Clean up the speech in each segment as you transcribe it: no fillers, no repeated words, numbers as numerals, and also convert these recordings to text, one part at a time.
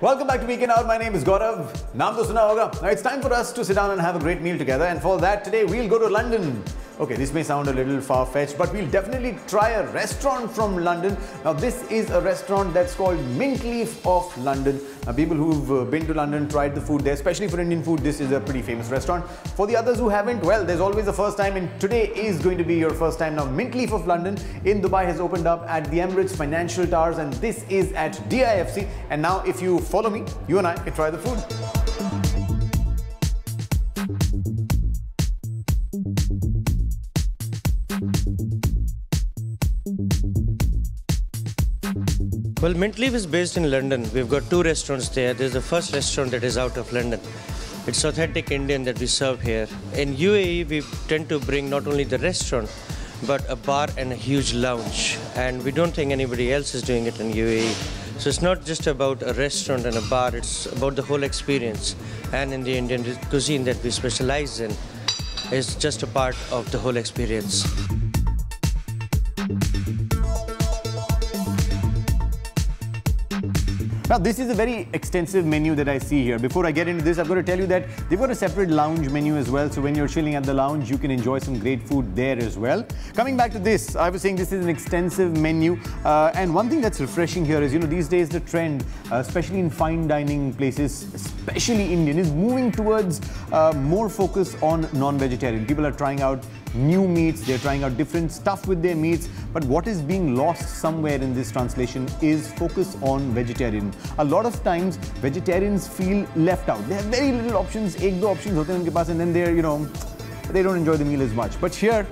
Welcome back to Weekend Out. My name is Gaurav. Naam to suna hoga. Now it's time for us to sit down and have a great meal together. And for that today we'll go to London. Okay, this may sound a little far-fetched, but we'll definitely try a restaurant from London. Now this is a restaurant that's called MINTLEAF of London. Now people who've been to London, tried the food there, especially for Indian food, this is a pretty famous restaurant. For the others who haven't, well, there's always a first time, and today is going to be your first time. Now MINTLEAF of London in Dubai has opened up at the Emirates Financial Towers, and this is at DIFC. And now if you follow me, you and I can try the food. Well, MINTLEAF is based in London. We've got two restaurants there. There's the first restaurant that is out of London. It's authentic Indian that we serve here. In UAE, we tend to bring not only the restaurant, but a bar and a huge lounge. And we don't think anybody else is doing it in UAE. So it's not just about a restaurant and a bar, it's about the whole experience. And in the Indian cuisine that we specialize in, is just a part of the whole experience. Now this is a very extensive menu that I see here. Before I get into this, I've got to tell you that they've got a separate lounge menu as well. So when you're chilling at the lounge, you can enjoy some great food there as well. Coming back to this, I was saying this is an extensive menu. And one thing that's refreshing here is, these days the trend, especially in fine dining places, especially Indian, is moving towards more focus on non-vegetarian. People are trying out new meats, they're trying out different stuff with their meats, but what is being lost somewhere in this translation is focus on vegetarian. A lot of times vegetarians feel left out. They have very little options, ek do options hote hain unke paas, and then they're, they don't enjoy the meal as much. But here,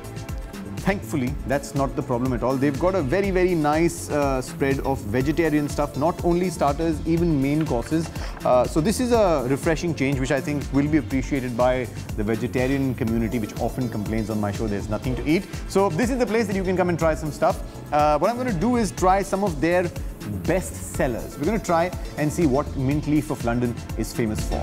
thankfully, that's not the problem at all. They've got a very, very nice spread of vegetarian stuff, not only starters, even main courses. So this is a refreshing change, which I think will be appreciated by the vegetarian community, which often complains on my show there's nothing to eat. So this is the place that you can come and try some stuff. What I'm going to do is try some of their best sellers. We're going to try and see what MINTLEAF of London is famous for.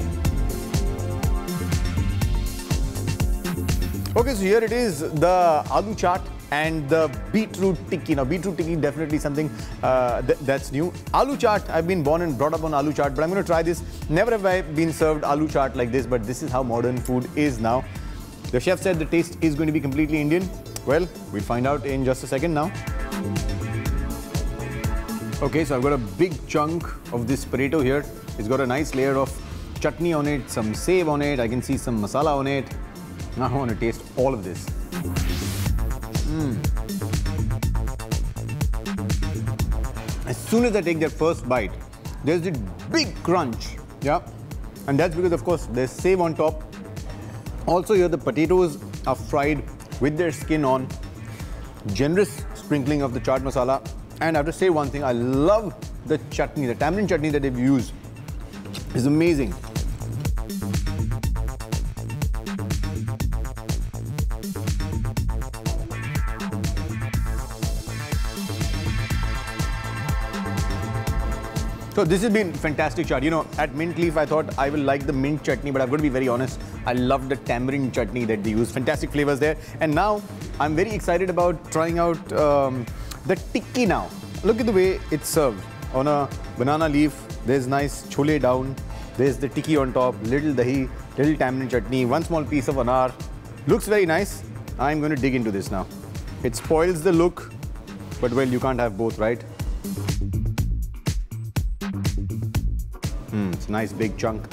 Okay, so here it is, the aloo chaat and the beetroot tikki. Now, beetroot tikki definitely something that's new. Aloo chaat, I've been born and brought up on aloo chaat, but I'm going to try this. Never have I been served aloo chaat like this, but this is how modern food is now. The chef said the taste is going to be completely Indian. Well, we'll find out in just a second now. Okay, so I've got a big chunk of this potato here. It's got a nice layer of chutney on it, some save on it. I can see some masala on it. Now I want to taste all of this. As soon as I take that first bite, there's this big crunch. Yeah. And that's because, of course, there's save on top. Also here, the potatoes are fried with their skin on. Generous sprinkling of the chaat masala. And I have to say one thing, I love the chutney, the tamarind chutney that they've used. It's amazing. So this has been fantastic chaat. At MINTLEAF, I thought I will like the mint chutney, but I've got to be very honest. I love the tamarind chutney that they use. Fantastic flavors there. And now I'm very excited about trying out the tikki now. Look at the way it's served. On a banana leaf, there's nice chole down. There's the tikki on top, little dahi, little tamarind chutney, one small piece of anar. Looks very nice. I'm going to dig into this now. It spoils the look, but well, you can't have both, right? It's a nice big chunk.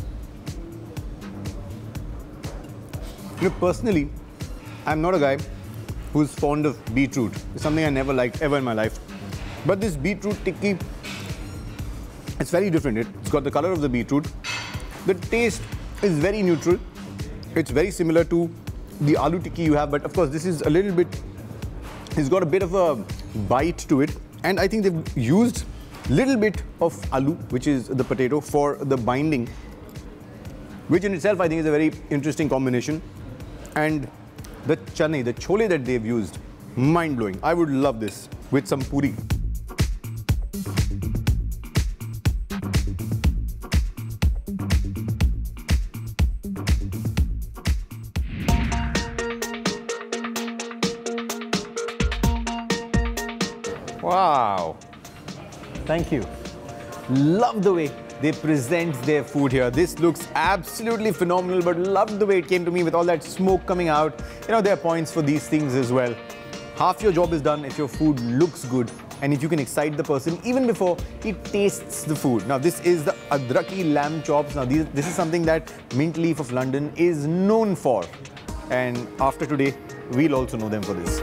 Personally, I'm not a guy who's fond of beetroot. It's something I never liked ever in my life. But this beetroot tikki, it's very different. It's got the color of the beetroot. The taste is very neutral. It's very similar to the aloo tikki you have, but of course this is a little bit, it's got a bit of a bite to it. And I think they've used little bit of aloo, which is the potato, for the binding, which in itself I think is a very interesting combination. And the chane, the chole that they've used, mind-blowing. I would love this with some puri. Wow. Thank you. Love the way they present their food here. This looks absolutely phenomenal, but love the way it came to me with all that smoke coming out. You know, there are points for these things as well. Half your job is done if your food looks good and if you can excite the person even before he tastes the food. Now, this is the adraki lamb chops. Now, this is something that MINTLEAF of London is known for. And after today, we'll also know them for this.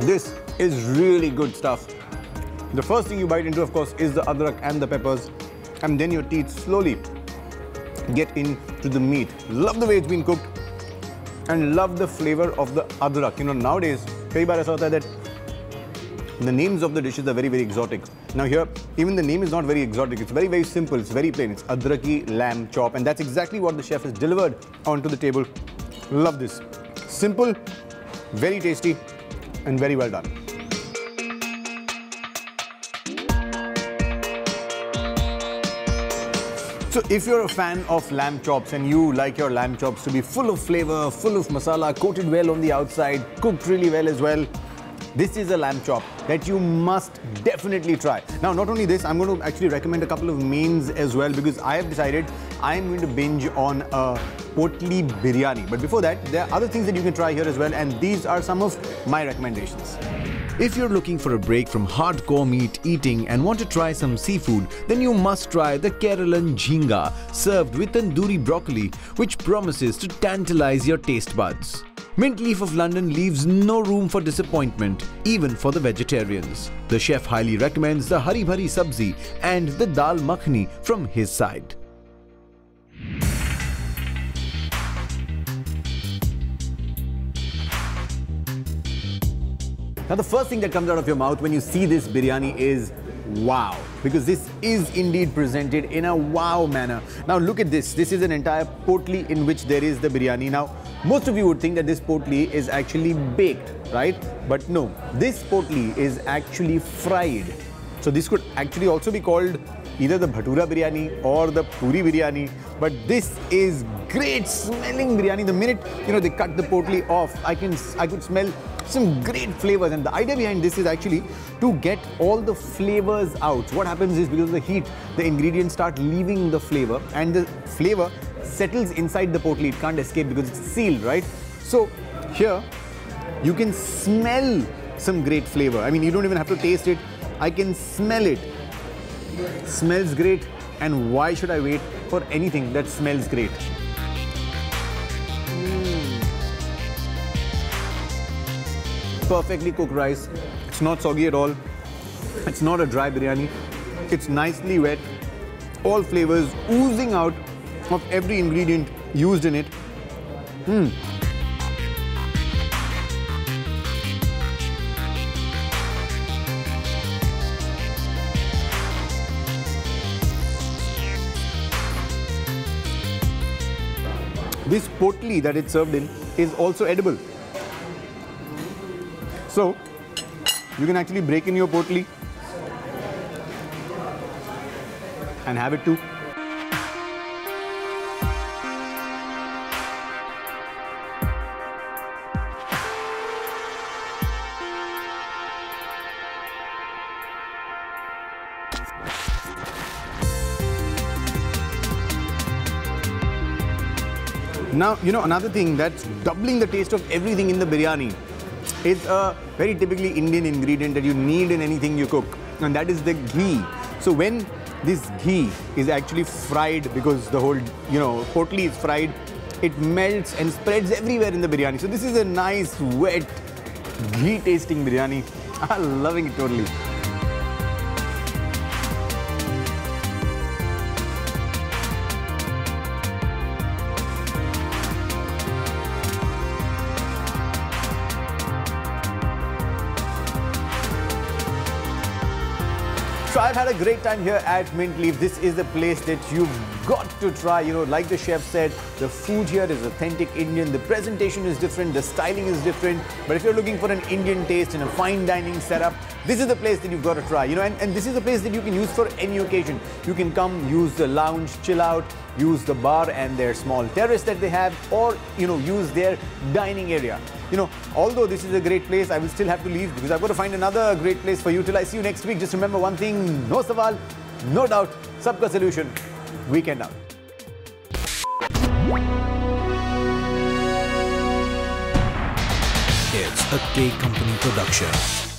This is really good stuff. The first thing you bite into, of course, is the adrak and the peppers. And then your teeth slowly get into the meat. Love the way it's been cooked. And love the flavor of the adrak. You know, nowadays, कई बार ऐसा होता है that the names of the dishes are very, very exotic. Now here, even the name is not very exotic. It's very, very simple. It's very plain. It's adraki lamb chop. And that's exactly what the chef has delivered onto the table. Love this. Simple, very tasty, and very well done. So if you're a fan of lamb chops and you like your lamb chops to be full of flavor, full of masala, coated well on the outside, cooked really well as well, this is a lamb chop that you must definitely try. Now, not only this, I'm going to actually recommend a couple of mains as well because I have decided I'm going to binge on a potli biryani. But before that, there are other things that you can try here as well, and these are some of my recommendations. If you're looking for a break from hardcore meat eating and want to try some seafood, then you must try the Keralan Jhinga, served with tandoori broccoli, which promises to tantalize your taste buds. MINTLEAF of London leaves no room for disappointment, even for the vegetarians. The chef highly recommends the Hari Bhari Sabzi and the Dal Makhani from his side. Now, the first thing that comes out of your mouth when you see this biryani is wow, because this is indeed presented in a wow manner. Now, look at this. This is an entire potli in which there is the biryani. Now, most of you would think that this potli is actually baked, right? But no, this potli is actually fried. So this could actually also be called either the bhatura biryani or the puri biryani. But this is great smelling biryani. The minute, you know, they cut the potli off, I could smell some great flavors. And the idea behind this is actually to get all the flavors out. What happens is, because of the heat, the ingredients start leaving the flavor and the flavor settles inside the potli. It can't escape because it's sealed, right? So here you can smell some great flavor. I mean, you don't even have to taste it. I can smell it. Smells great. And why should I wait for anything that smells great? Perfectly cooked rice. It's not soggy at all. It's not a dry biryani. It's nicely wet. All flavors oozing out of every ingredient used in it. This potli that it's served in is also edible. So, you can actually break in your potli and have it too. Now, you know, another thing that's doubling the taste of everything in the biryani is a very typically Indian ingredient that you need in anything you cook, and that is the ghee. So when this ghee is actually fried, because the whole, you know, potli is fried, it melts and spreads everywhere in the biryani. So this is a nice, wet, ghee tasting biryani. I'm loving it totally. So I've had a great time here at MINTLEAF. This is a place that you've got to try. You know, like the chef said, the food here is authentic Indian. The presentation is different. The styling is different. But if you're looking for an Indian taste in a fine dining setup, this is the place that you've got to try. You know, and this is a place that you can use for any occasion. You can come, use the lounge, chill out, use the bar and their small terrace that they have, or use their dining area. Although this is a great place, I will still have to leave because I've got to find another great place for you. Till I see you next week, just remember one thing: no sawal, no doubt, sabka solution. Weekend out. It's a K Company production.